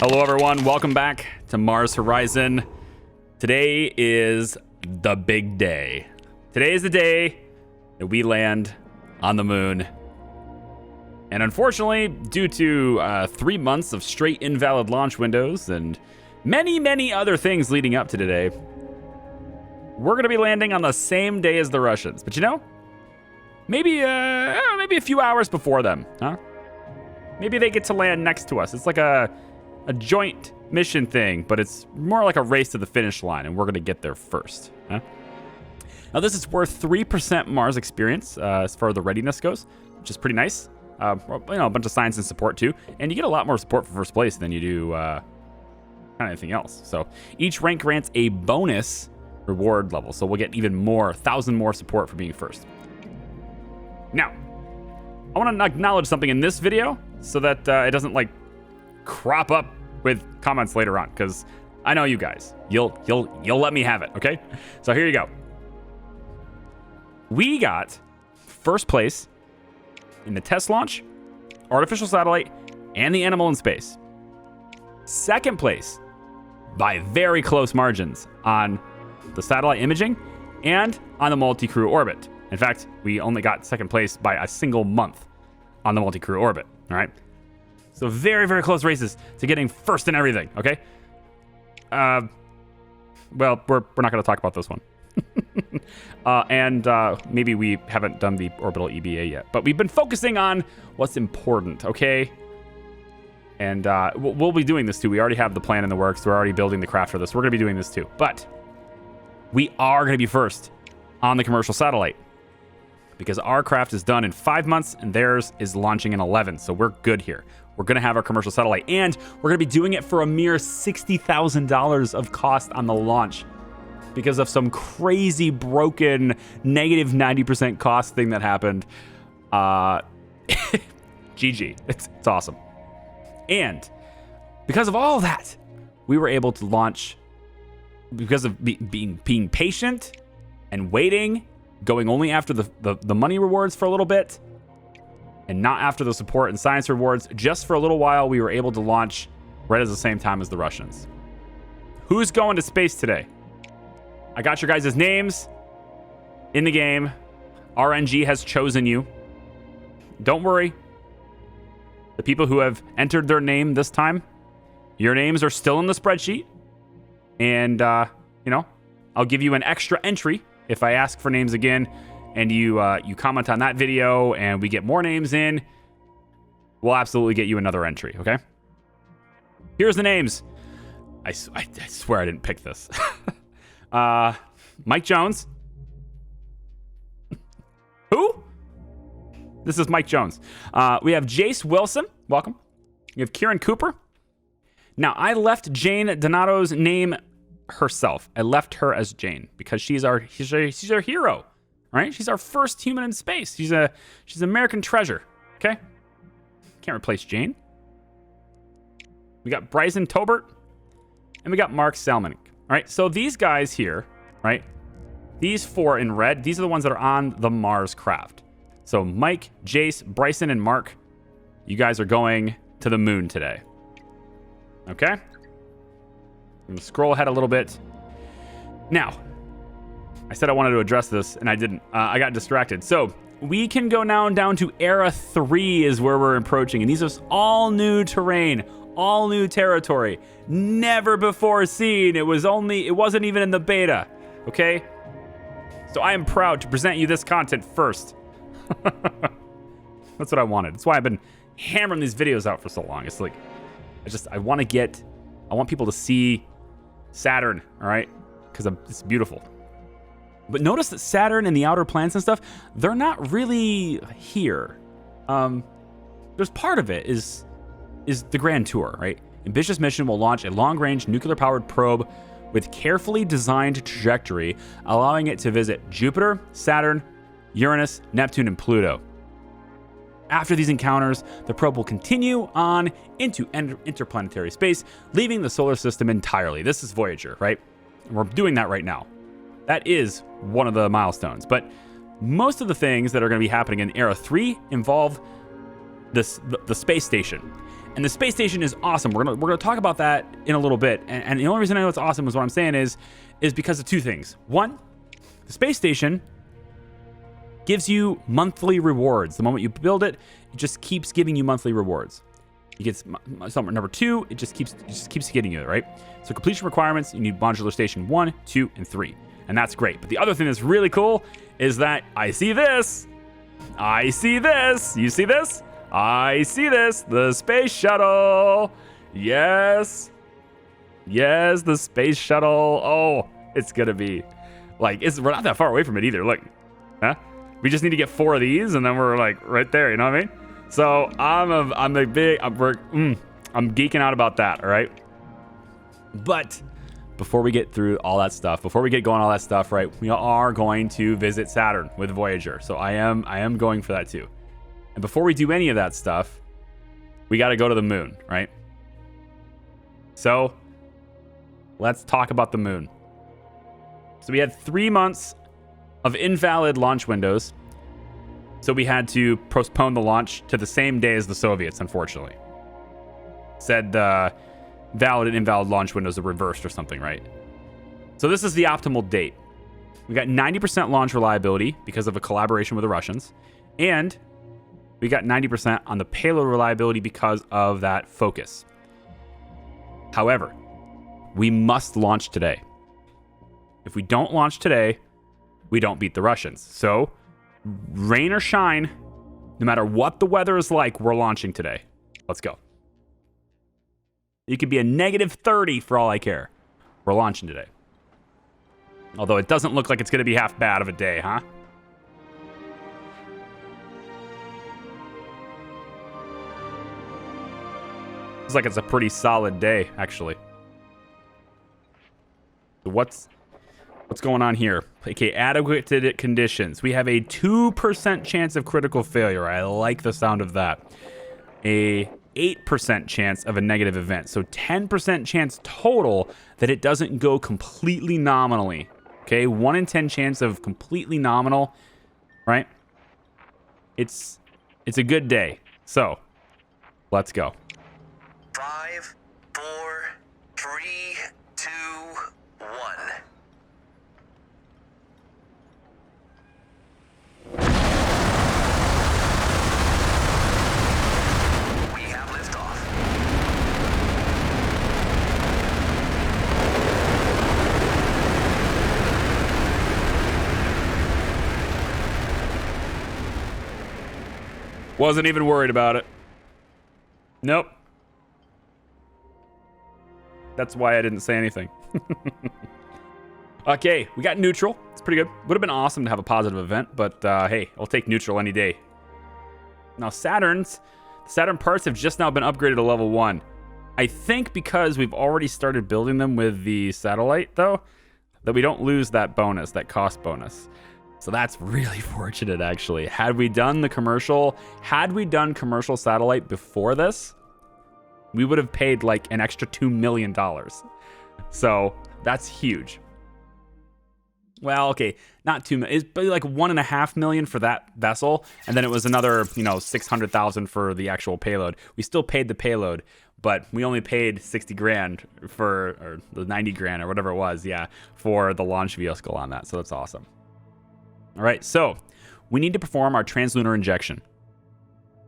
Hello everyone, welcome back to Mars Horizon. Today is the big day. Today is the day that we land on the moon. And unfortunately, due to 3 months of straight invalid launch windows and many other things leading up to today, we're gonna be landing on the same day as the Russians. But you know, maybe a few hours before them, huh? Maybe they get to land next to us. It's like a joint mission thing, but it's more like a race to the finish line, and we're going to get there first. Huh? Now, this is worth 3% Mars experience as far as the readiness goes, which is pretty nice. A bunch of science and support, too. And you get a lot more support for first place than you do kind of anything else. So each rank grants a bonus reward level, so we'll get even more, 1,000 more support for being first. Now, I want to acknowledge something in this video so that it doesn't, like, crop up with comments later on, because I know you guys. You'll let me have it, okay? So here you go. We got first place in the test launch, artificial satellite, and the animal in space. Second place by very close margins on the satellite imaging and on the multi-crew orbit. In fact, we only got second place by a single month on the multi-crew orbit, all right? So very close races to getting first in everything, okay? Well, we're not going to talk about this one. And maybe we haven't done the orbital EBA yet. But we've been focusing on what's important, okay? And we'll be doing this too. We already have the plan in the works. We're already building the craft for this. We're going to be doing this too. But we are going to be first on the commercial satellite, because our craft is done in 5 months and theirs is launching in 11. So we're good here. We're going to have our commercial satellite, and we're going to be doing it for a mere $60,000 of cost on the launch because of some crazy broken negative 90% cost thing that happened. GG. It's awesome. And because of all that, we were able to launch because of being patient and waiting, going only after the money rewards for a little bit, and not after the support and science rewards. Just for a little while, we were able to launch right at the same time as the Russians. Who's going to space today? I got your guys' names in the game. RNG has chosen you. Don't worry. The people who have entered their name this time, your names are still in the spreadsheet. And, I'll give you an extra entry if I ask for names again, and you comment on that video and we get more names in, we'll absolutely get you another entry, okay? Here's the names. I swear I didn't pick this. Mike Jones. Who? This is Mike Jones. We have Jace Wilson. Welcome. We have Kieran Cooper. Now, I left Jane Donato's name herself. I left her as Jane because she's our hero, right? She's our first human in space. She's an American treasure. Okay, can't replace Jane. We got Bryson Tobert, and we got Mark Salmonic. All right, so these guys here, right? These four in red, these are the ones that are on the Mars craft. So Mike, Jace, Bryson, and Mark, you guys are going to the moon today. Okay? I'm going to scroll ahead a little bit. Now, I said I wanted to address this, and I didn't. I got distracted. So we can go now down to Era 3 is where we're approaching. And these are all new terrain, all new territory. Never before seen. It wasn't even in the beta. Okay? So I am proud to present you this content first. That's what I wanted. That's why I've been hammering these videos out for so long. It's like, I want people to see Saturn, all right? Because it's beautiful. But notice that Saturn and the outer planets and stuff, they're not really here. There's part of it is the Grand Tour, right? Ambitious mission will launch a long-range nuclear-powered probe with carefully designed trajectory, allowing it to visit Jupiter, Saturn, Uranus, Neptune, and Pluto. After these encounters, the probe will continue on into interplanetary space, leaving the solar system entirely. This is Voyager, right? And we're doing that right now. That is one of the milestones. But most of the things that are going to be happening in Era 3 involve the space station. And the space station is awesome. We're gonna talk about that in a little bit. And the only reason I know it's awesome is what I'm saying is because of two things. One, the space station gives you monthly rewards. The moment you build it, it just keeps giving you monthly rewards. You get something. Number two, it just keeps getting you, right? So completion requirements, you need modular station 1, 2, and 3. And that's great. But the other thing that's really cool is that I see this. I see this. You see this? I see this. The space shuttle. Yes. Yes, the space shuttle. Oh, it's going to be like, we're not that far away from it either. Look, huh? We just need to get 4 of these and then we're like right there. You know what I mean? So I'm geeking out about that. All right. But before we get through all that stuff, before we get going all that stuff, right, we are going to visit Saturn with Voyager. So I am going for that too. And before we do any of that stuff, we got to go to the moon, right? So let's talk about the moon. So we had 3 months of invalid launch windows. So we had to postpone the launch to the same day as the Soviets, unfortunately. Said valid and invalid launch windows are reversed or something, right? So this is the optimal date. We got 90% launch reliability because of a collaboration with the Russians. And we got 90% on the payload reliability because of that focus. However, we must launch today. If we don't launch today, we don't beat the Russians. So, rain or shine, no matter what the weather is like, we're launching today. Let's go. It could be a -30 for all I care. We're launching today. Although it doesn't look like it's going to be half bad of a day, huh? Looks like it's a pretty solid day, actually. So what's going on here? Okay, adequate conditions. We have a 2% chance of critical failure. I like the sound of that. A 8% chance of a negative event. So 10% chance total that it doesn't go completely nominally. Okay, 1 in 10 chance of completely nominal, right? It's a good day. So, let's go. 5, 4, 3, 2, 1. We have liftoff. Wasn't even worried about it. Nope. That's why I didn't say anything. Okay, we got neutral. It's pretty good. Would have been awesome to have a positive event, but hey, I'll take neutral any day. Now, Saturn parts have just now been upgraded to level 1. I think because we've already started building them with the satellite, though, that we don't lose that bonus, that cost bonus. So that's really fortunate, actually. Had we done commercial satellite before this, we would have paid like an extra $2 million. So that's huge. Well, okay, not 2 million. It's like $1.5 million for that vessel, and then it was another, $600,000 for the actual payload. We still paid the payload, but we only paid 60 grand or the 90 grand or whatever it was, for the launch vehicle on that. So that's awesome. All right, so we need to perform our Translunar Injection.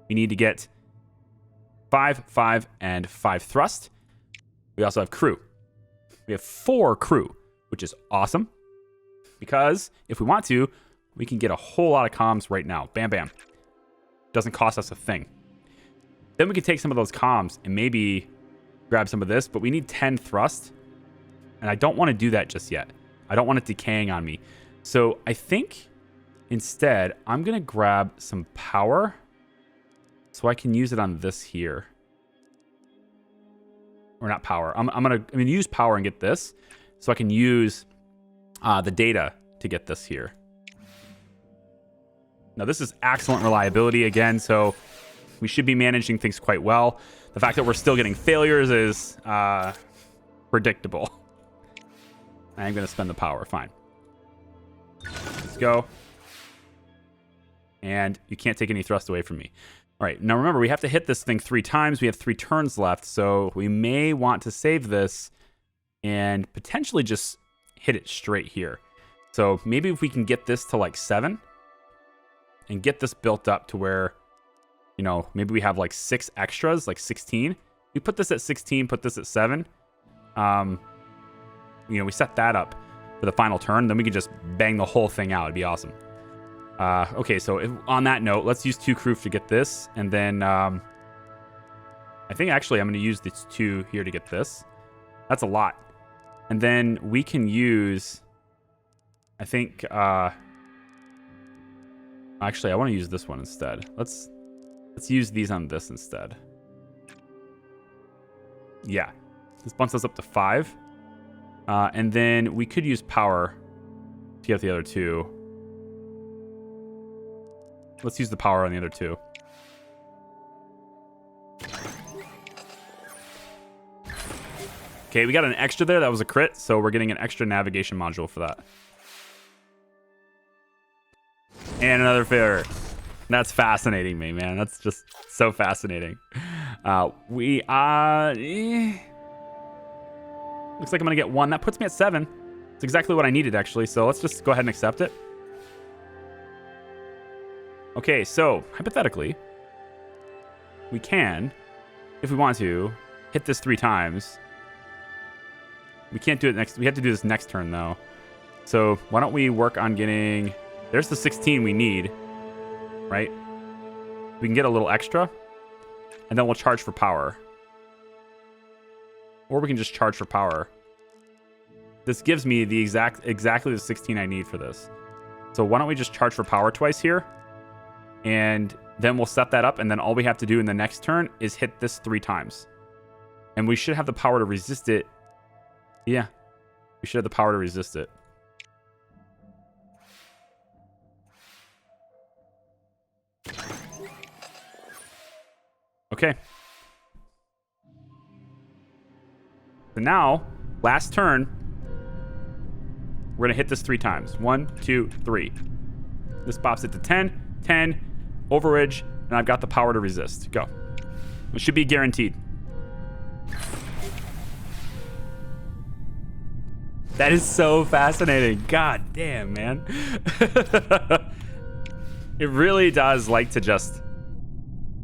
We need to get 5, 5, and 5 thrust. We also have crew. We have 4 crew, which is awesome. Because if we want to, we can get a whole lot of comms right now. Bam, bam. Doesn't cost us a thing. Then we can take some of those comms and maybe grab some of this, but we need 10 thrust. And I don't want to do that just yet. I don't want it decaying on me. So I think instead, I'm going to grab some power so I can use it on this here. Or not power. I'm going to use power and get this so I can use the data to get this here. Now, this is excellent reliability again, so we should be managing things quite well. The fact that we're still getting failures is predictable. I am going to spend the power. Fine. Let's go. And you can't take any thrust away from me. All right, now remember, we have to hit this thing 3 times. We have 3 turns left, so we may want to save this and potentially just hit it straight here. So maybe if we can get this to like 7 and get this built up to where, you know, maybe we have like 6 extras, like 16. We put this at 16, put this at 7. You know, we set that up for the final turn, then we can just bang the whole thing out. It'd be awesome. Okay, so on that note, let's use 2 crew to get this, and then I think actually I'm going to use these 2 here to get this. That's a lot. And then we can use, I think, actually I want to use this one instead. Let's use these on this instead. Yeah, this bumps us up to 5. And then we could use power to get the other 2. Let's use the power on the other 2. Okay, we got an extra there. That was a crit, so we're getting an extra navigation module for that. And another failure. That's fascinating me, man. That's just so fascinating. Looks like I'm going to get 1. That puts me at 7. It's exactly what I needed, actually. So let's just go ahead and accept it. Okay, so hypothetically, we can, if we want to, hit this 3 times. We can't do it next. We have to do this next turn, though. So why don't we work on getting... There's the 16 we need, right? We can get a little extra, and then we'll charge for power. Or we can just charge for power. This gives me the exactly the 16 I need for this. So why don't we just charge for power twice here? And then we'll set that up, and then all we have to do in the next turn is hit this 3 times. And we should have the power to resist it. Yeah, we should have the power to resist it. Okay. So now, last turn, we're going to hit this 3 times. 1, 2, 3. This pops it to 10, 10, overage, and I've got the power to resist. Go. It should be guaranteed. That is so fascinating. God damn, man. It really does like to just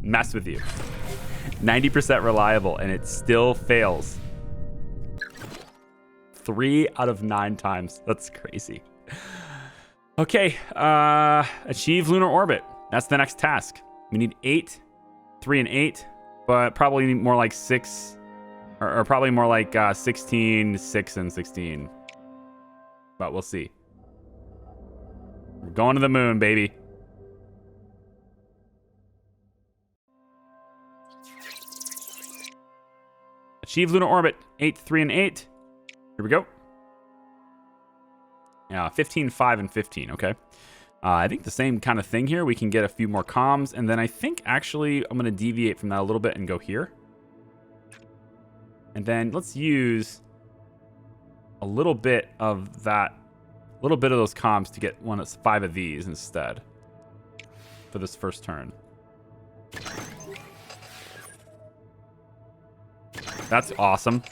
mess with you. 90% reliable, and it still fails. 3 out of 9 times. That's crazy. Okay, achieve lunar orbit. That's the next task. We need 8, 3 and 8, but probably need more like 6, or probably more like 16, 6 and 16. But we'll see. We're going to the moon, baby. Achieve lunar orbit. 8, 3 and 8. Here we go. Yeah, 15, 5, and 15. Okay. I think the same kind of thing here. We can get a few more comms. And then I think actually I'm going to deviate from that a little bit and go here. And then let's use a little bit of that, a little bit of those comms to get one that's 5 of these instead for this first turn. That's awesome.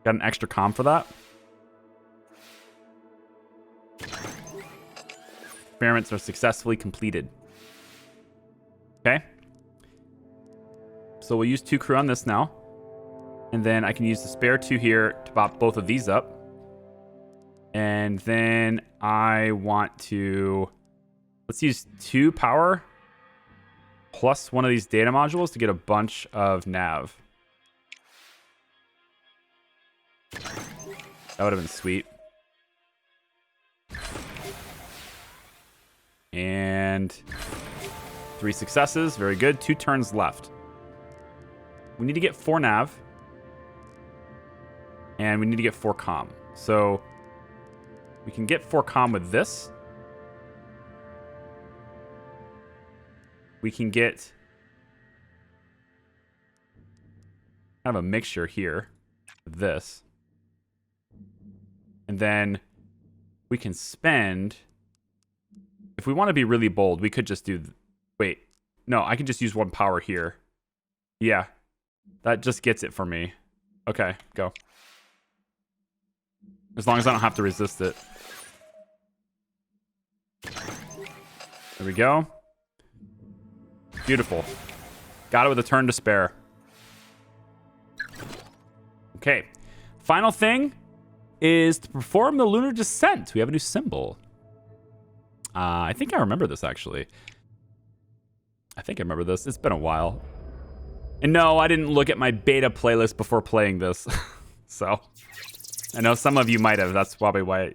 Got an extra comm for that. Experiments are successfully completed. Okay. So we'll use 2 crew on this now. And then I can use the spare 2 here to pop both of these up. And then I want to... Let's use 2 power plus one of these data modules to get a bunch of nav. That would have been sweet. And 3 successes. Very good. 2 turns left. We need to get 4 nav. And we need to get 4 comm. So we can get 4 comm with this. We can get kind of a mixture here with this. And then we can spend... If we want to be really bold, we could just do... Wait. No, I can just use 1 power here. Yeah. That just gets it for me. Okay, go. As long as I don't have to resist it. There we go. Beautiful. Got it with a turn to spare. Okay. Final thing is to perform the lunar descent. We have a new symbol. I think I remember this, actually. I think I remember this. It's been a while. And no, I didn't look at my beta playlist before playing this. So, I know some of you might have. That's probably why.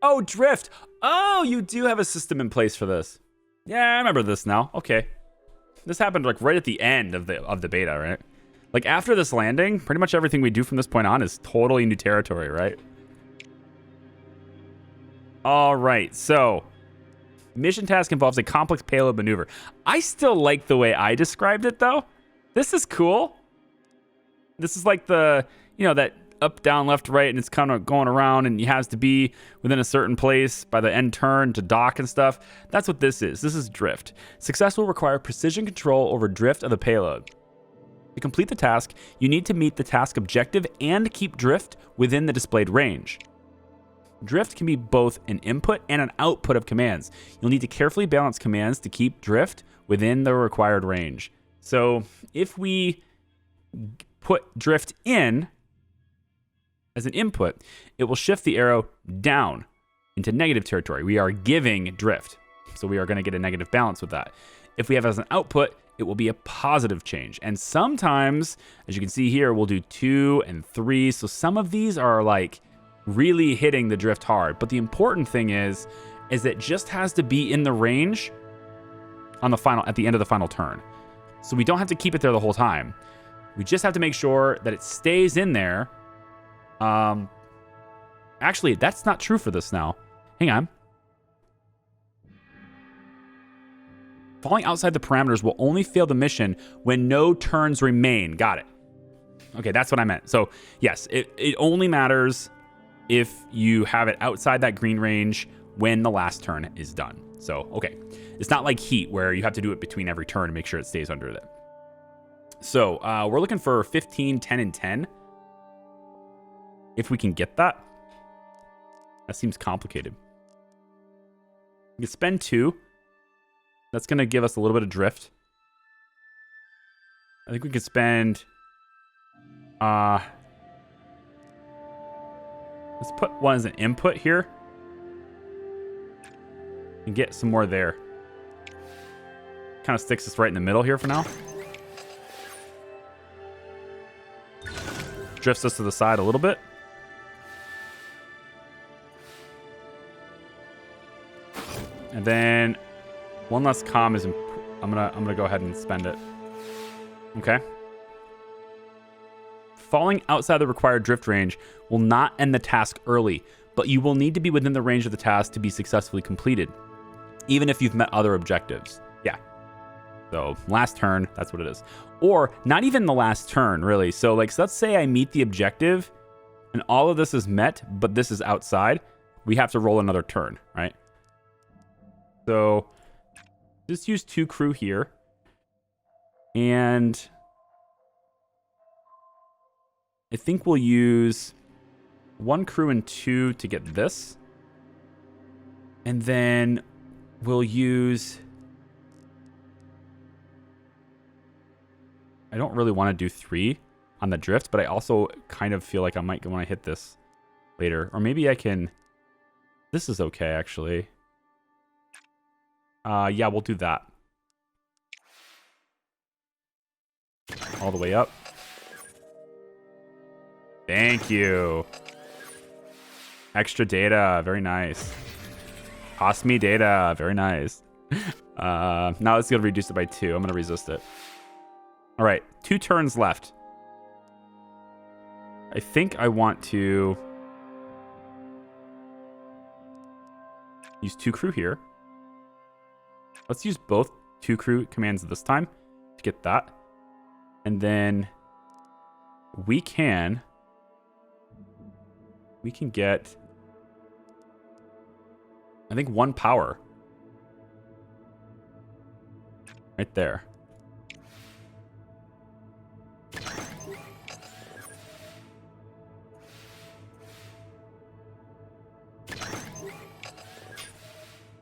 Oh, drift. Oh, you do have a system in place for this. Yeah, I remember this now. Okay. This happened like right at the end of the beta, right? Like after this landing, pretty much everything we do from this point on is totally new territory, right? All right, so mission task involves a complex payload maneuver. I still like the way I described it, though. This is cool. This is like the, you know, that up, down, left, right, and it's kind of going around, and it has to be within a certain place by the end turn to dock and stuff. That's what this is. This is drift. Success will require precision control over drift of the payload. To complete the task, you need to meet the task objective and keep drift within the displayed range. Drift can be both an input and an output of commands. You'll need to carefully balance commands to keep drift within the required range. So if we put drift in as an input, it will shift the arrow down into negative territory. We are giving drift, so we are going to get a negative balance with that. If we have as an output, it will be a positive change. And sometimes, as you can see here, we'll do 2 and 3. So some of these are like really hitting the drift hard. But the important thing is it just has to be in the range on the final, at the end of the final turn. So we don't have to keep it there the whole time. We just have to make sure that it stays in there. Actually, that's not true for this now. Hang on. Falling outside the parameters will only fail the mission when no turns remain. Got it. Okay, that's what I meant. So, yes, it only matters if you have it outside that green range when the last turn is done. So, okay. It's not like Heat where you have to do it between every turn to make sure it stays under it. So, we're looking for 15, 10, and 10. If we can get that. That seems complicated. We can spend 2. That's going to give us a little bit of drift. I think we could spend... let's put 1 as an input here. And get some more there. Kind of sticks us right in the middle here for now. Drifts us to the side a little bit. And then 1 less comm is I'm gonna go ahead and spend it. Okay. Falling outside the required drift range will not end the task early, but you will need to be within the range of the task to be successfully completed, even if you've met other objectives. Yeah. So last turn, that's what it is. Or not even the last turn, really. So like, so let's say I meet the objective and all of this is met, but this is outside. We have to roll another turn, right? So just use 2 crew here. And I think we'll use 1 crew and 2 to get this. And then we'll use... I don't really want to do 3 on the drift, but I also kind of feel like I might want to hit this later. Or maybe I can... This is okay, actually. Yeah, we'll do that. All the way up. Thank you. Extra data. Very nice. Cost me data. Very nice. Now let's go reduce it by 2. I'm going to resist it. All right. 2 turns left. I think I want to use 2 crew here. Let's use both 2 crew commands this time to get that. And then we can get, I think, 1 power. Right there.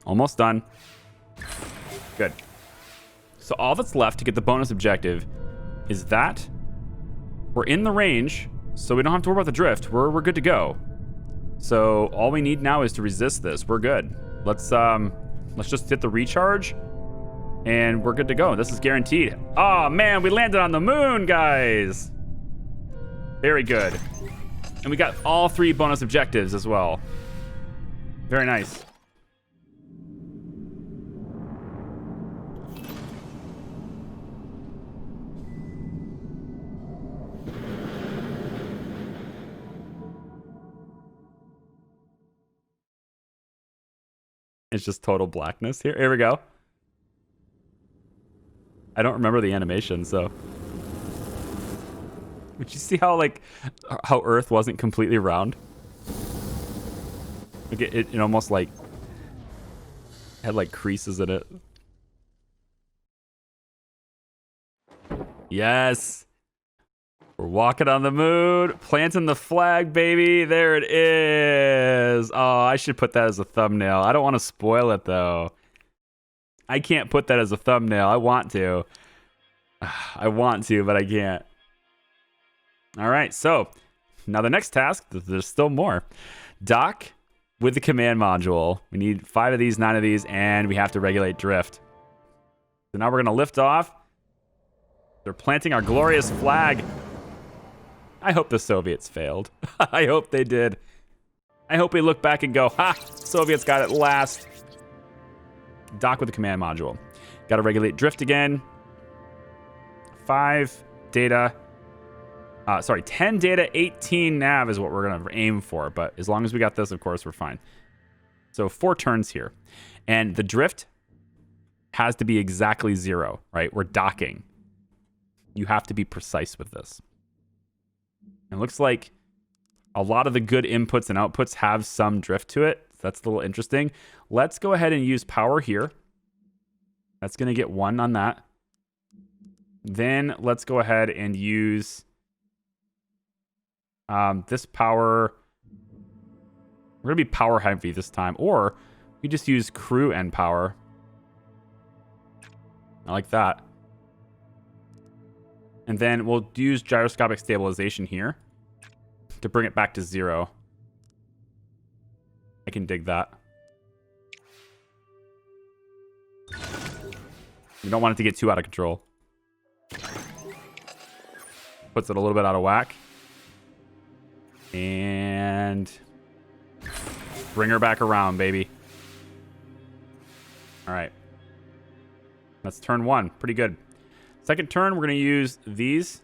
Almost done. Good. So all that's left to get the bonus objective is that we're in the range, so we don't have to worry about the drift. We're good to go. So all we need now is to resist this. We're good. Let's just hit the recharge, and we're good to go. This is guaranteed. Oh man, we landed on the moon, guys. Very good. And we got all 3 bonus objectives as well. Very nice. It's just total blackness here. Here we go. I don't remember the animation, so. Did you see how Earth wasn't completely round? Like it almost like had like creases in it. Yes. We're walking on the moon, planting the flag, baby. There it is. Oh, I should put that as a thumbnail. I don't want to spoil it, though. I can't put that as a thumbnail. I want to. I want to, but I can't. All right, so now the next task, there's still more. Dock with the command module. We need 5 of these, 9 of these, and we have to regulate drift. So now we're going to lift off. They're planting our glorious flag. I hope the Soviets failed. I hope they did. I hope we look back and go, ha, Soviets got it last. Dock with the command module. Got to regulate drift again. 5 data. 10 data, 18 nav is what we're going to aim for. But as long as we got this, of course, we're fine. So 4 turns here. And the drift has to be exactly 0, right? We're docking. You have to be precise with this. It looks like a lot of the good inputs and outputs have some drift to it. So that's a little interesting. Let's go ahead and use power here. That's going to get 1 on that. Then let's go ahead and use this power. We're going to be power heavy this time. Or we just use crew and power. I like that. And then we'll use gyroscopic stabilization here to bring it back to 0. I can dig that. You don't want it to get too out of control. Puts it a little bit out of whack. And bring her back around, baby. All right. That's turn 1. Pretty good. Second turn, we're going to use these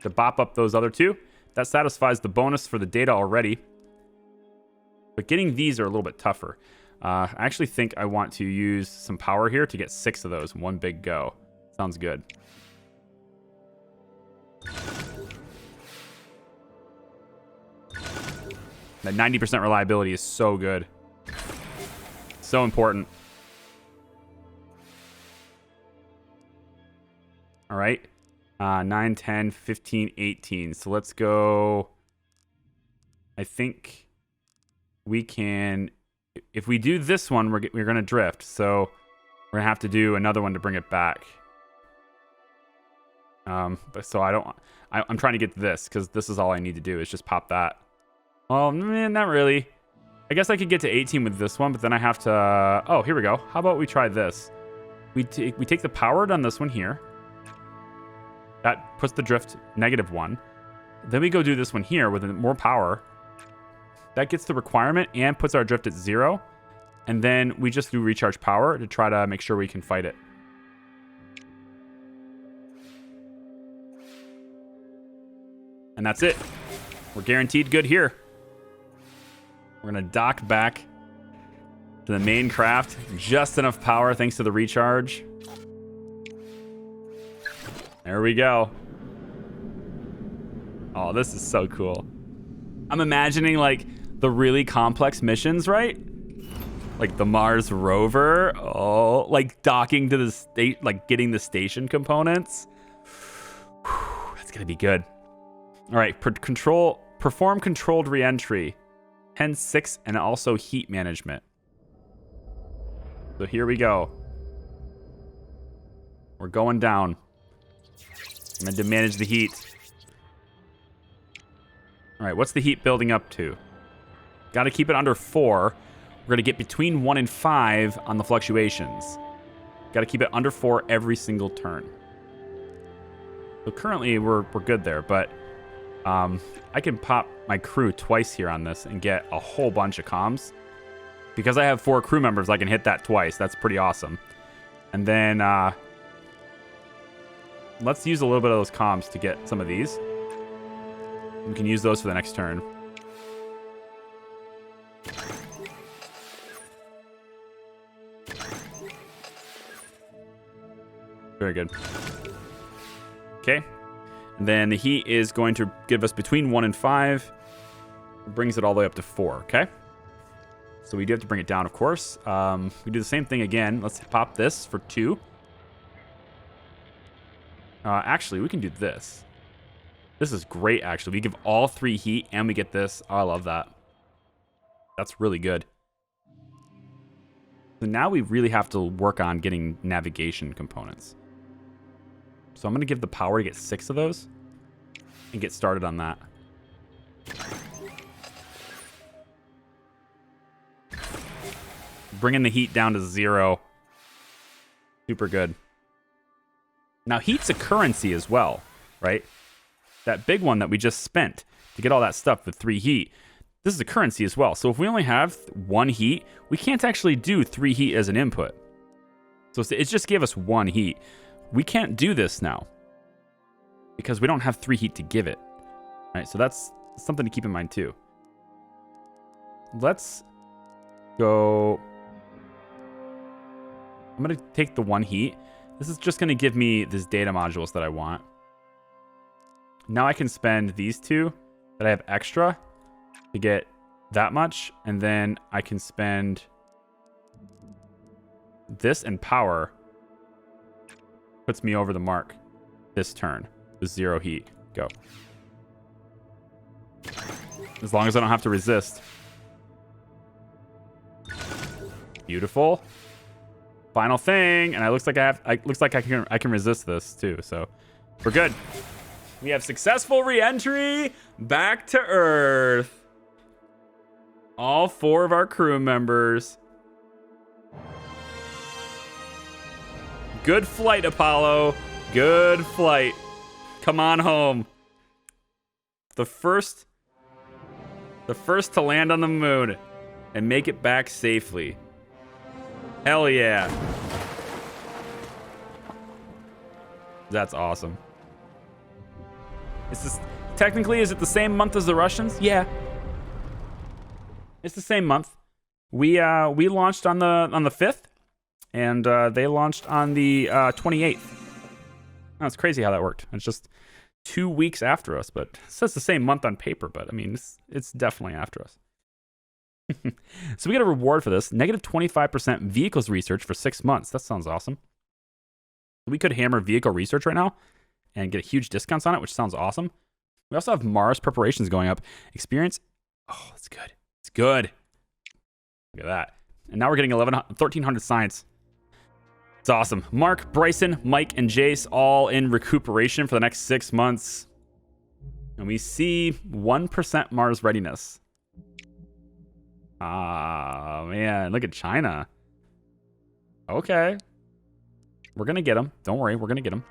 to bop up those other 2. That satisfies the bonus for the data already. But getting these are a little bit tougher. I actually think I want to use some power here to get 6 of those in one big go. Sounds good. That 90% reliability is so good. So important. All right. 9, 10, 15, 18. So let's go. I think we can. If we do this one, we're going to drift. So we're going to have to do another one to bring it back. But so I'm trying to get this because this is all I need to do is just pop that. Well, not really. I guess I could get to 18 with this one, but then I have to. Oh, here we go. How about we try this? We take the powered on this one here. That puts the drift -1. Then we go do this one here with more power. That gets the requirement and puts our drift at 0. And then we just do recharge power to try to make sure we can fight it. And that's it. We're guaranteed good here. We're going to dock back to the main craft. Just enough power thanks to the recharge. There we go. Oh, this is so cool. I'm imagining like the really complex missions, right? like the Mars rover. Oh, like docking to the state, like getting the station components. Whew, that's gonna be good. All right, perform controlled reentry, 10-6, and also heat management. So here we go. We're going down. I'm meant to manage the heat. All right, what's the heat building up to? Got to keep it under 4. We're going to get between 1 and 5 on the fluctuations. Got to keep it under 4 every single turn. So currently we're good there, but I can pop my crew twice here on this and get a whole bunch of comms. Because I have 4 crew members, I can hit that twice. That's pretty awesome. And then let's use a little bit of those comms to get some of these. We can use those for the next turn. Very good. Okay. And then the heat is going to give us between 1 and 5. Brings it all the way up to 4, okay? So we do have to bring it down, of course. We do the same thing again. Let's pop this for 2. Actually, we can do this. This is great, actually. We give all 3 heat, and we get this. Oh, I love that. That's really good. So now we really have to work on getting navigation components. So I'm going to give the power to get 6 of those and get started on that. Bringing the heat down to 0. Super good. Now, heat's a currency as well, right? That big one that we just spent to get all that stuff with 3 heat, this is a currency as well. So if we only have 1 heat, we can't actually do 3 heat as an input. So it just gave us 1 heat. We can't do this now because we don't have 3 heat to give it. All right, so that's something to keep in mind too. Let's go. I'm going to take the 1 heat. This is just going to give me these data modules that I want. Now I can spend these 2 that I have extra to get that much. And then I can spend this and power. Puts me over the mark this turn with 0 heat. Go. As long as I don't have to resist. Beautiful. Final thing, and it looks like I can resist this too. So we're good. We have successful reentry back to Earth. All 4 of our crew members. Good flight, Apollo. Good flight. Come on home. The first to land on the moon and make it back safely. Hell yeah. That's awesome. Technically, is it the same month as the Russians? Yeah. It's the same month. We launched on the 5th, and they launched on the 28th. Oh, it's crazy how that worked. It's just 2 weeks after us, but it says the same month on paper, but I mean, it's definitely after us. So we get a reward for this. Negative 25% vehicles research for 6 months. That sounds awesome. We could hammer vehicle research right now and get huge discounts on it, which sounds awesome. We also have Mars preparations going up. Experience. Oh, that's good. It's good. Look at that. And now we're getting 1,300 science. It's awesome. Mark, Bryson, Mike, and Jace all in recuperation for the next 6 months. And we see 1% Mars readiness. Ah, man. Look at China. Okay. We're going to get them. Don't worry. We're going to get them.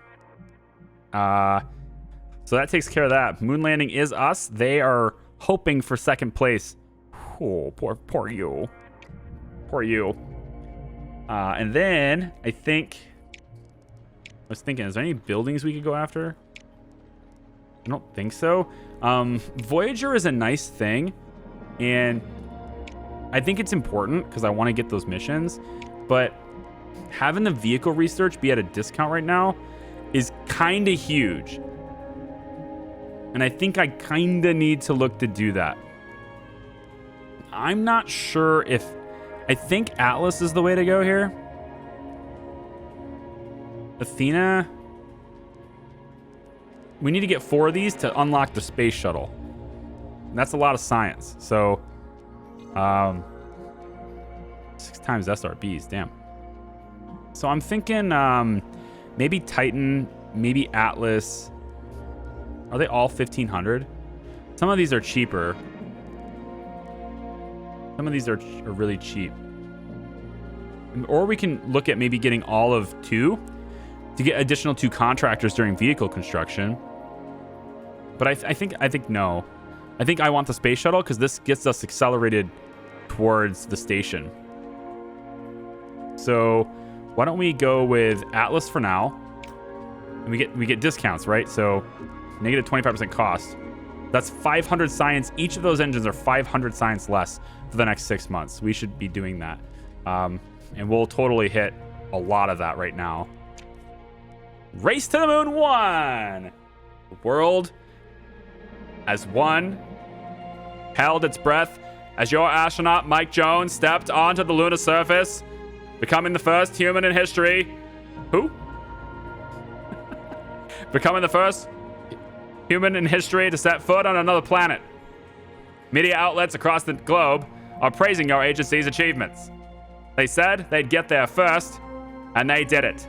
So that takes care of that. Moon landing is us. They are hoping for 2nd place. Oh, poor you. Poor you. And then I was thinking, is there any buildings we could go after? I don't think so. Voyager is a nice thing, and I think it's important because I want to get those missions, but having the vehicle research be at a discount right now is kind of huge. And I think I kind of need to look to do that. I'm not sure if I think Atlas is the way to go here. Athena. We need to get 4 of these to unlock the space shuttle. And that's a lot of science. So, 6 times SRBs, damn. So I'm thinking maybe Titan, maybe Atlas. Are they all 1,500? Some of these are cheaper. Some of these are really cheap. Or we can look at maybe getting all of 2 to get additional 2 contractors during vehicle construction. But I think no. I think I want the space shuttle because this gets us accelerated towards the station. So why don't we go with Atlas for now? And we get discounts, right? So negative 25% cost. That's 500 science. Each of those engines are 500 science less for the next 6 months. We should be doing that. And we'll totally hit a lot of that right now. Race to the Moon 1! The world as one held its breath as your astronaut Mike Jones stepped onto the lunar surface, becoming the first human in history. Who? Becoming the first human in history to set foot on another planet. Media outlets across the globe are praising your agency's achievements. They said they'd get there first, and they did it.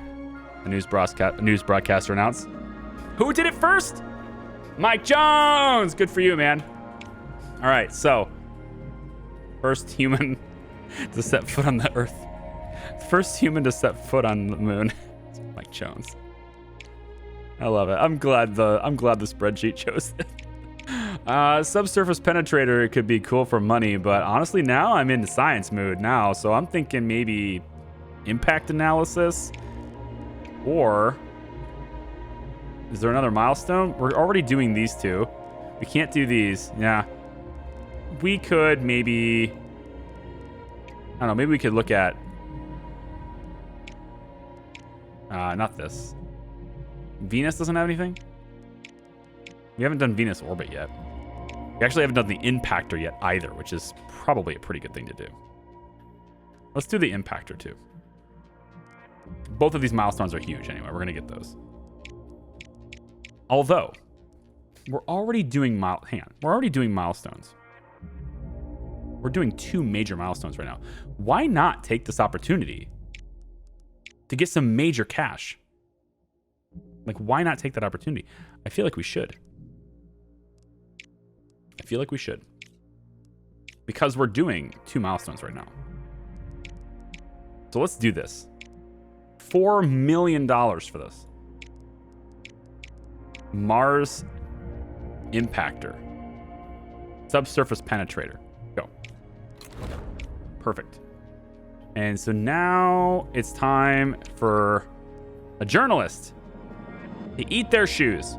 A news broadcaster announced. Who did it first? Mike Jones! Good for you, man. All right, so first human to set foot on the Earth. First human to set foot on the moon. Mike Jones. I love it. I'm glad the spreadsheet shows it. Subsurface penetrator could be cool for money, but honestly now I'm in science mood now, so I'm thinking maybe impact analysis. Or is there another milestone? We're already doing these 2. We can't do these. Yeah. We could maybe, I don't know, maybe we could look at not this. Venus doesn't have anything? We haven't done Venus orbit yet. We actually haven't done the impactor yet either, which is probably a pretty good thing to do. Let's do the impactor too. Both of these milestones are huge anyway. We're going to get those. Although, we're already doing milestones. We're doing 2 major milestones right now. Why not take this opportunity to get some major cash? Like, why not take that opportunity? I feel like we should. Because we're doing 2 milestones right now. So let's do this. $4 million for this. Mars impactor. Subsurface penetrator. Go. Perfect. And so now it's time for a journalist to eat their shoes.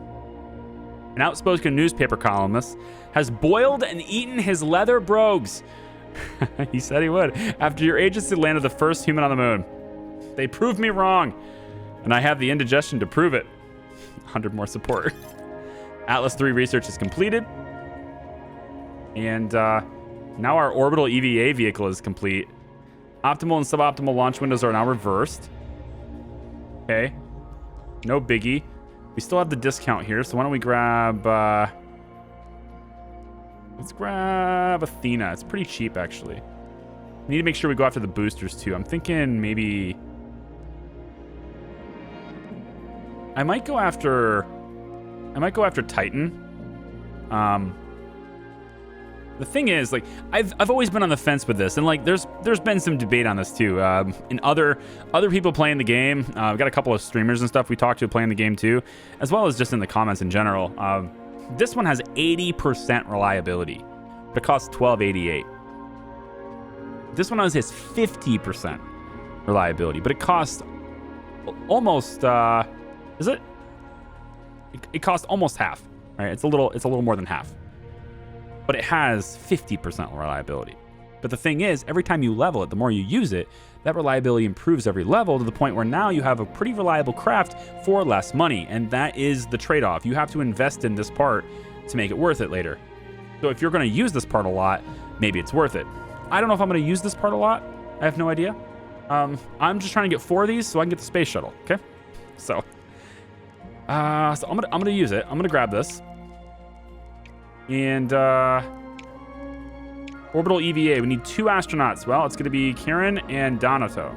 An outspoken newspaper columnist has boiled and eaten his leather brogues. He said he would. After your agency landed the first human on the moon. They proved me wrong. And I have the indigestion to prove it. 100 more support. Atlas 3 research is completed. And now our orbital EVA vehicle is complete. Optimal and suboptimal launch windows are now reversed. Okay. No biggie. We still have the discount here, so why don't we grab... let's grab Athena. It's pretty cheap, actually. We need to make sure we go after the boosters, too. I'm thinking maybe... I might go after Titan. The thing is, like, I've always been on the fence with this, and like, there's been some debate on this too. In other people playing the game, I've got a couple of streamers and stuff we talked to playing the game too, as well as just in the comments in general. This one has 80% reliability, but it costs $12.88. This one has 50% reliability, but it costs almost. Is it? It costs almost half. Right? It's a little more than half. But it has 50% reliability. But the thing is, every time you level it, the more you use it, that reliability improves every level to the point where now you have a pretty reliable craft for less money. And that is the trade-off. You have to invest in this part to make it worth it later. So if you're going to use this part a lot, maybe it's worth it. I don't know if I'm going to use this part a lot. I have no idea. I'm just trying to get 4 of these so I can get the space shuttle. Okay. So I'm gonna use it. I'm gonna grab this. And orbital EVA. We need 2 astronauts. Well, it's gonna be Kieran and Donato.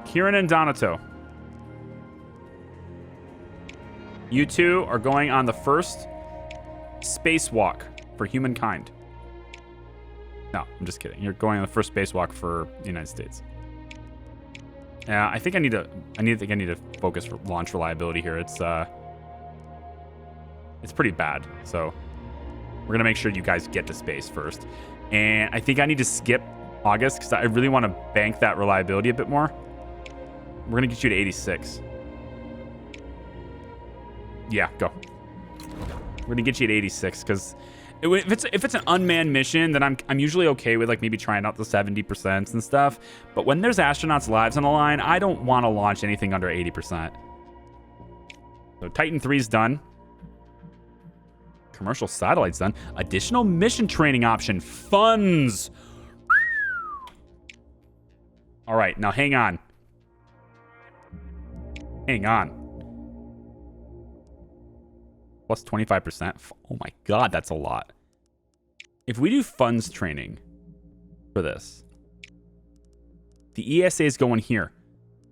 Kieran and Donato. You two are going on the first spacewalk for humankind. No, I'm just kidding. You're going on the first spacewalk for the United States. Yeah, I think I need to focus for launch reliability here. It's pretty bad. So we're gonna make sure you guys get to space first. And I think I need to skip August because I really want to bank that reliability a bit more. We're gonna get you to 86. Yeah, go. We're gonna get you at 86 because if it's an unmanned mission, then I'm usually okay with like maybe trying out the 70% and stuff. But when there's astronauts' lives on the line, I don't want to launch anything under 80%. So Titan 3's done. Commercial satellite's done. Additional mission training option. Funds. All right, now hang on. Hang on. Plus 25%. Oh my god, that's a lot. If we do funds training for this, the ESA is going here.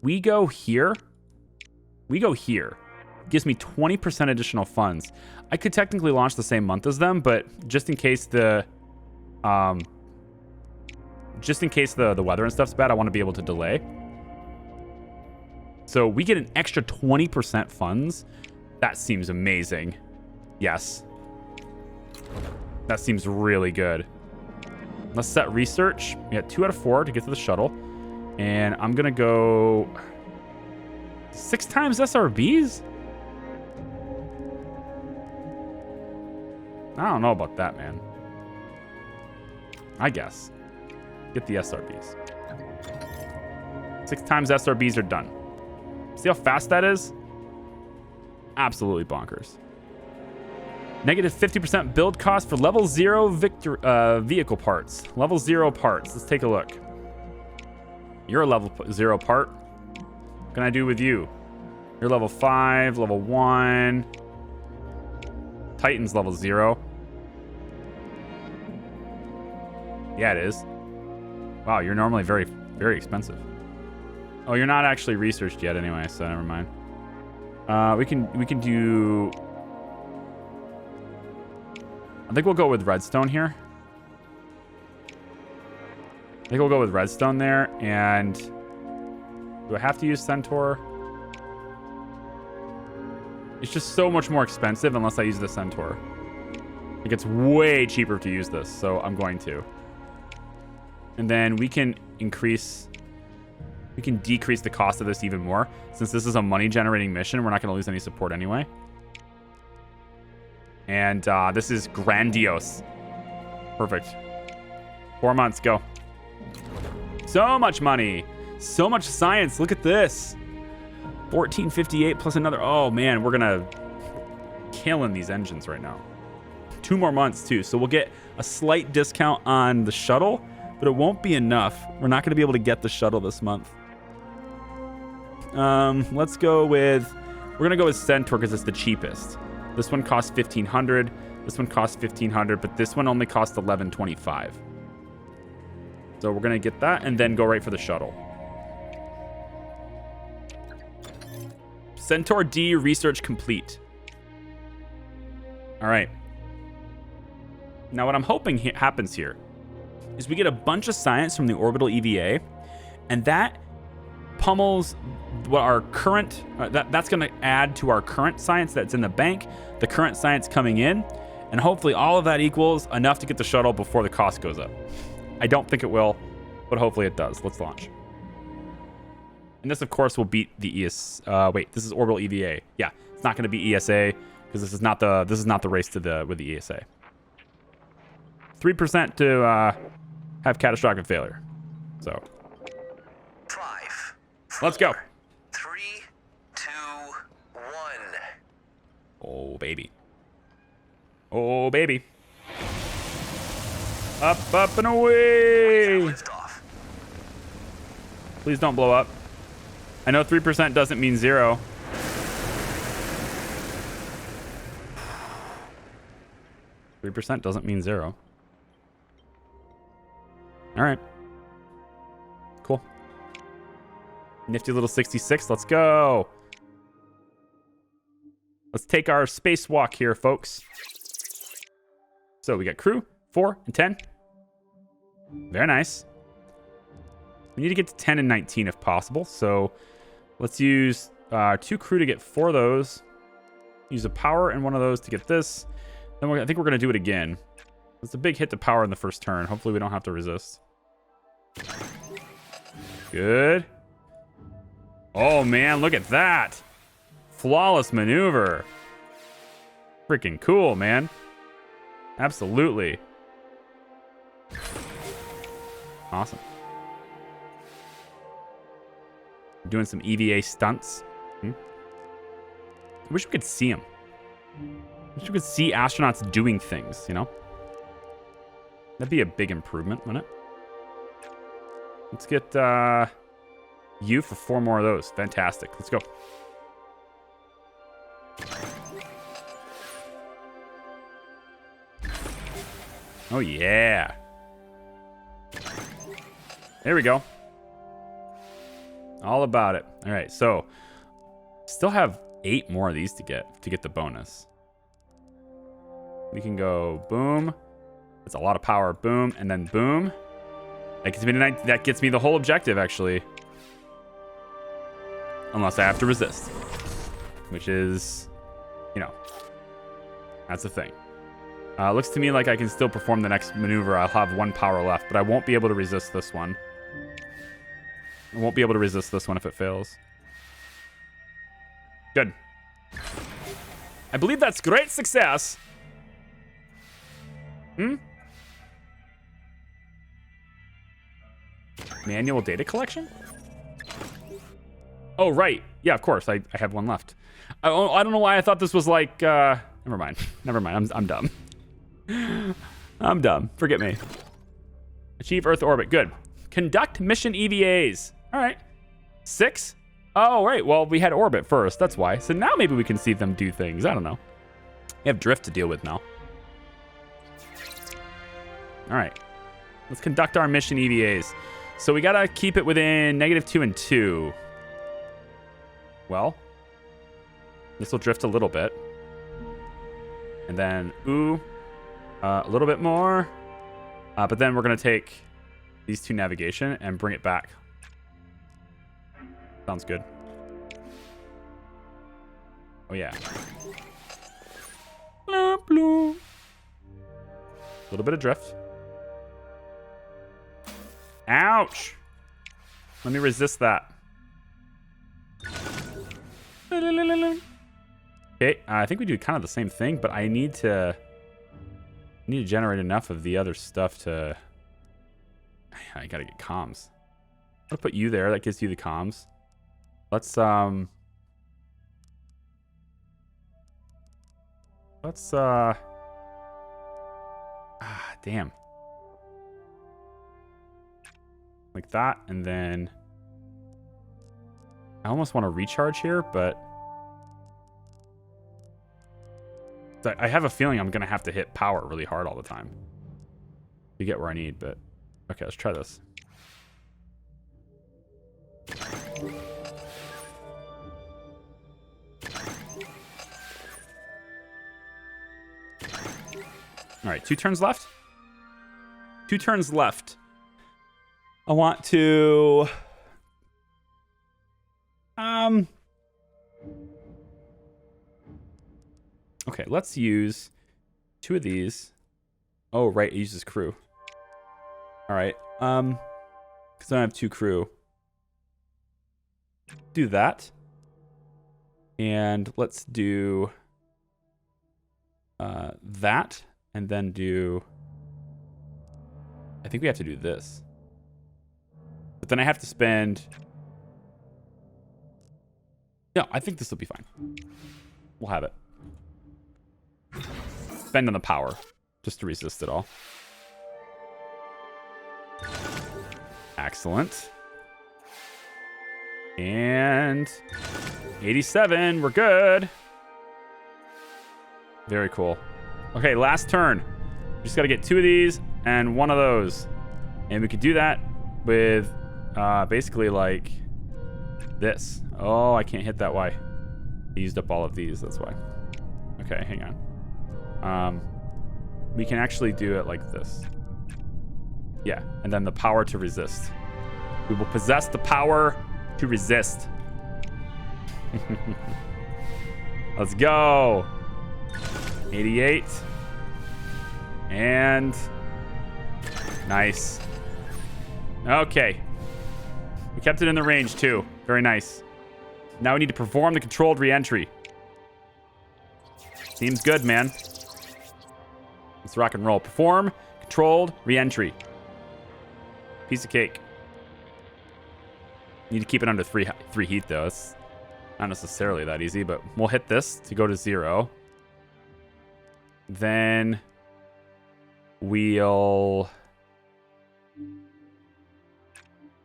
We go here. We go here. Gives me 20% additional funds. I could technically launch the same month as them, but just in case the weather and stuff's bad, I want to be able to delay. So we get an extra 20% funds. That seems amazing. Yes. That seems really good. Let's set research. We got 2 out of 4 to get to the shuttle. And I'm going to go 6 times SRBs? I don't know about that, man. I guess. Get the SRBs. 6 times SRBs are done. See how fast that is? Absolutely bonkers. Negative 50% build cost for level 0 vehicle parts. Level 0 parts. Let's take a look. You're a level 0 part. What can I do with you? You're level 5, level 1. Titan's level 0. Yeah, it is. Wow, you're normally very, very expensive. Oh, you're not actually researched yet anyway, so never mind. We can do... I think we'll go with redstone here. I think we'll go with redstone there, and... Do I have to use Centaur? It's just so much more expensive unless I use the Centaur. It gets way cheaper to use this, so I'm going to. And then we can increase... We can decrease the cost of this even more. Since this is a money-generating mission, we're not going to lose any support anyway. And this is grandiose. Perfect. 4 months, go. So much money. So much science. Look at this. 1458 plus another. Oh, man, we're going to... Killing these engines right now. 2 more months, too. So we'll get a slight discount on the shuttle, but it won't be enough. We're not going to be able to get the shuttle this month. Let's go with... We're going to go with Centaur because it's the cheapest. This one costs 1,500. This one costs 1,500, but this one only costs 1,125. So we're going to get that and then go right for the shuttle. Centaur D research complete. All right. Now what I'm hoping happens here is we get a bunch of science from the orbital EVA, and that pummels what our current that's going to add to our current science that's in the bank, the current science coming in, and hopefully all of that equals enough to get the shuttle before the cost goes up. I don't think it will, but hopefully it does. Let's launch. And this, of course, will beat the ES. Wait, this is orbital EVA. Yeah, it's not going to be ESA because this is not the race to with the ESA. 3% to have catastrophic failure. So 5. Let's go. 3, 2, 1. Oh, baby. Oh, baby. Up, and away. Liftoff. Please don't blow up. I know 3% doesn't mean 0. %3 doesn't mean 0. All right. Cool. Nifty little 66. Let's go. Let's take our spacewalk here, folks. So we got crew, 4 and 10. Very nice. We need to get to 10 and 19 if possible. So let's use 2 crew to get 4 of those. Use a power and one of those to get this. Then I think we're going to do it again. It's a big hit to power in the first turn. Hopefully we don't have to resist. Good. Oh, man, look at that. Flawless maneuver. Freaking cool, man. Absolutely. Awesome. Doing some EVA stunts. I wish we could see them. I wish we could see astronauts doing things, you know? That'd be a big improvement, wouldn't it? Let's get you for 4 more of those. Fantastic. Let's go. Oh, yeah. There we go. All about it. All right, so still have 8 more of these to get the bonus. We can go boom. That's a lot of power. Boom, and then boom. That gets me the whole objective, actually. Unless I have to resist. Which is, you know, that's the thing. Looks to me like I can still perform the next maneuver. I'll have 1 power left, but I won't be able to resist this one. I won't be able to resist this one if it fails. Good. I believe that's great success. Manual data collection? Oh, right. Yeah, of course. I have 1 left. I don't know why I thought this was like... Never mind. Never mind. I'm dumb. I'm dumb. Forget me. Achieve Earth orbit. Good. Conduct mission EVAs. All right. 6? Oh, right. Well, we had orbit first. That's why. So now maybe we can see them do things. I don't know. We have drift to deal with now. All right. Let's conduct our mission EVAs. So we got to keep it within -2 and 2. Well, this will drift a little bit. And then, a little bit more. But then we're going to take these 2 navigation and bring it back. Sounds good. Oh, yeah. A little bit of drift. Ouch! Let me resist that. Okay, I think we do kind of the same thing, but I need to generate enough of the other stuff to... I gotta get comms. I'll put you there. That gives you the comms. Let's damn. Like that, and then I almost want to recharge here, but I have a feeling I'm gonna have to hit power really hard all the time to get where I need, but okay, let's try this. All right, 2 turns left. 2 turns left. I want to... Okay, let's use 2 of these. Oh, right, it uses crew. All right, because I have 2 crew. Do that. And let's do that. And then do... I think we have to do this. But then I have to spend... No, I think this will be fine. We'll have it. Spend on the power. Just to resist it all. Excellent. And 87. We're good. Very cool. Okay, last turn. We just got to get 2 of these and 1 of those. And we could do that with basically like this. Oh, I can't hit that. Why? I used up all of these. That's why. Okay, hang on. We can actually do it like this. Yeah, and then the power to resist. We will possess the power to resist. Let's go. 88. And nice. Okay. We kept it in the range too. Very nice. Now we need to perform the controlled reentry. Seems good, man. Let's rock and roll. Perform controlled reentry. Piece of cake. Need to keep it under 3 heat though. It's not necessarily that easy, but we'll hit this to go to 0. Then we'll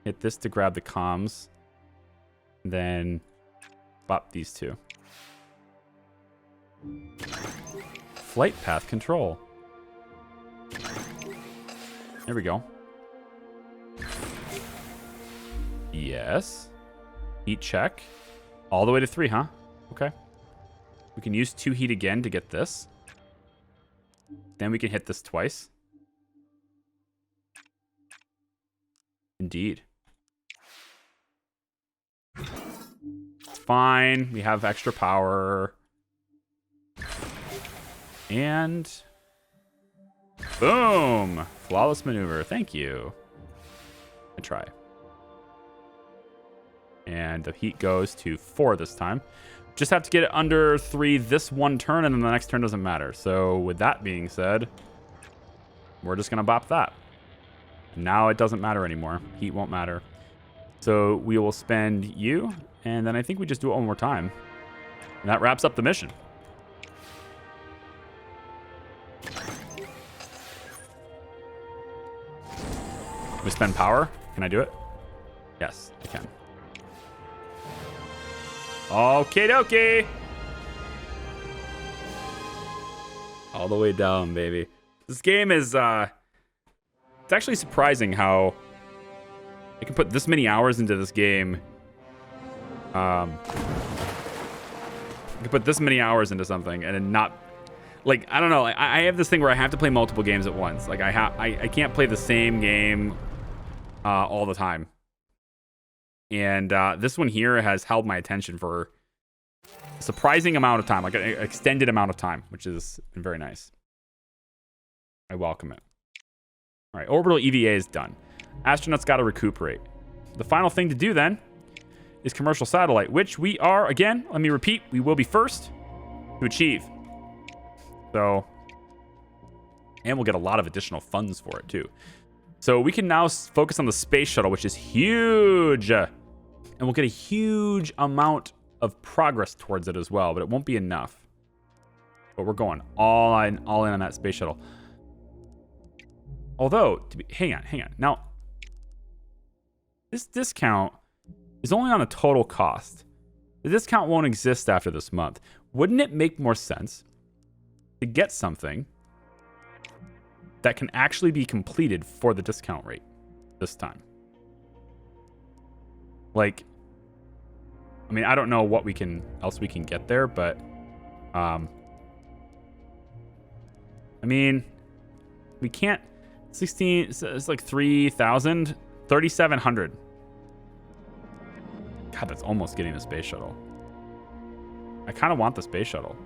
hit this to grab the comms. Then bop these 2. Flight path control. There we go. Yes. Heat check. All the way to 3, huh? Okay. We can use 2 heat again to get this. Then we can hit this twice. Indeed. It's fine. We have extra power. And boom! Flawless maneuver. Thank you. I try. And the heat goes to 4 this time. Just have to get it under 3 this one turn, and then the next turn doesn't matter. So with that being said, we're just going to bop that. Now it doesn't matter anymore. Heat won't matter. So we will spend you, and then I think we just do it one more time. And that wraps up the mission. We spend power. Can I do it? Yes, I can. Okie dokie. All the way down, baby. This game is, it's actually surprising how I can put this many hours into this game. I can put this many hours into something and then not, like, I don't know. Like, I have this thing where I have to play multiple games at once. Like, I can't play the same game all the time. And this one here has held my attention for a surprising amount of time, like an extended amount of time, which has been very nice. I welcome it. All right, orbital EVA is done. Astronauts got to recuperate. The final thing to do then is commercial satellite, which we are, again, let me repeat, we will be first to achieve. So, and we'll get a lot of additional funds for it too. So we can now focus on the space shuttle, which is huge. And we'll get a huge amount of progress towards it as well, but it won't be enough. But we're going all in on that space shuttle. Although, hang on. Now, this discount is only on a total cost. The discount won't exist after this month. Wouldn't it make more sense to get something that can actually be completed for the discount rate this time? Like, I mean, I don't know what else we can get there, but I mean, we can't. 16, it's like 3,000, 3,700. God, that's almost getting the space shuttle. I kind of want the space shuttle.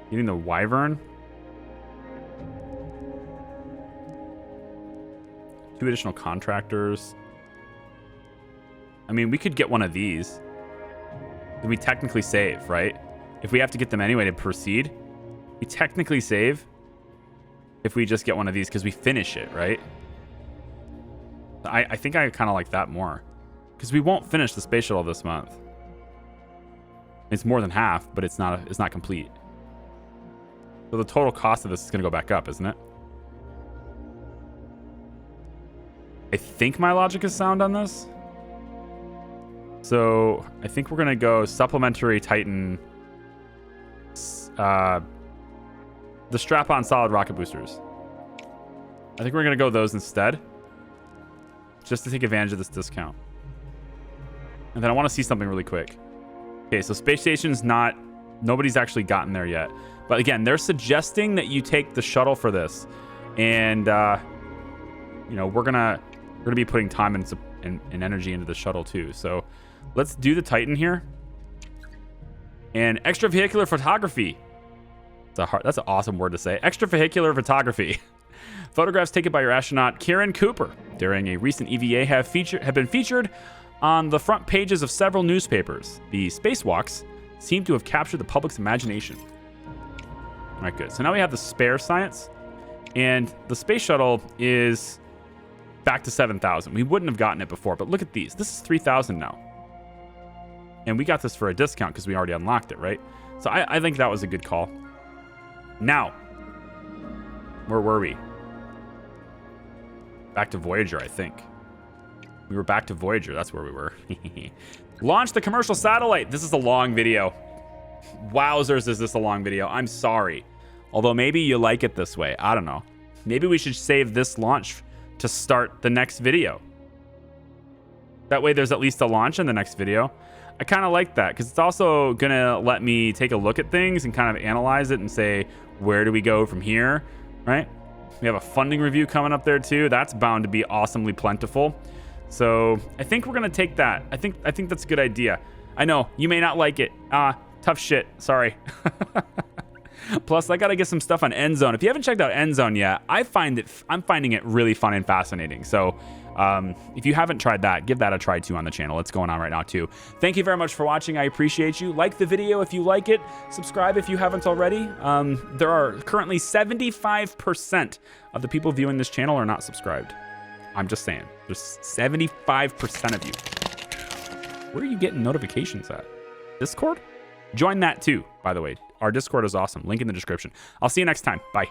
Getting the Wyvern. 2 additional contractors. I mean, we could get one of these. Then we technically save, right? If we have to get them anyway to proceed, we technically save if we just get one of these because we finish it, right? I think I kind of like that more because we won't finish the space shuttle this month. It's more than half, but it's not complete. So the total cost of this is going to go back up, isn't it? I think my logic is sound on this. So I think we're going to go supplementary Titan, the strap-on solid rocket boosters. I think we're going to go those instead, just to take advantage of this discount. And then I want to see something really quick. Okay, so space station's not, nobody's actually gotten there yet. But again, they're suggesting that you take the shuttle for this. And, you know, we're gonna be putting time and energy into the shuttle too. So let's do the Titan here. And extravehicular photography. That's an awesome word to say. Extravehicular photography. Photographs taken by your astronaut Kieran Cooper during a recent EVA have been featured on the front pages of several newspapers. The spacewalks seem to have captured the public's imagination. All right, good. So now we have the spare science, and the space shuttle is back to 7,000. We wouldn't have gotten it before, but look at these. This is 3,000 now. And we got this for a discount because we already unlocked it, right? So I think that was a good call. Now, where were we? Back to Voyager, I think. We were back to Voyager. That's where we were. Launch the commercial satellite. This is a long video. Wowzers, is this a long video? I'm sorry. Although maybe you like it this way. I don't know. Maybe we should save this launch to start the next video. That way there's at least a launch in the next video. I kind of like that because it's also going to let me take a look at things and kind of analyze it and say, where do we go from here, right? We have a funding review coming up there too. That's bound to be awesomely plentiful. So I think we're going to take that. I think that's a good idea. I know you may not like it. Tough shit. Sorry. Plus, I got to get some stuff on End Zone. If you haven't checked out End Zone yet, I'm finding it really fun and fascinating. So if you haven't tried that, give that a try too on the channel. It's going on right now too. Thank you very much for watching. I appreciate you. Like the video if you like it. Subscribe if you haven't already. There are currently 75% of the people viewing this channel are not subscribed. I'm just saying. There's 75% of you. Where are you getting notifications at? Discord? Join that too, by the way. Our Discord is awesome. Link in the description. I'll see you next time. Bye.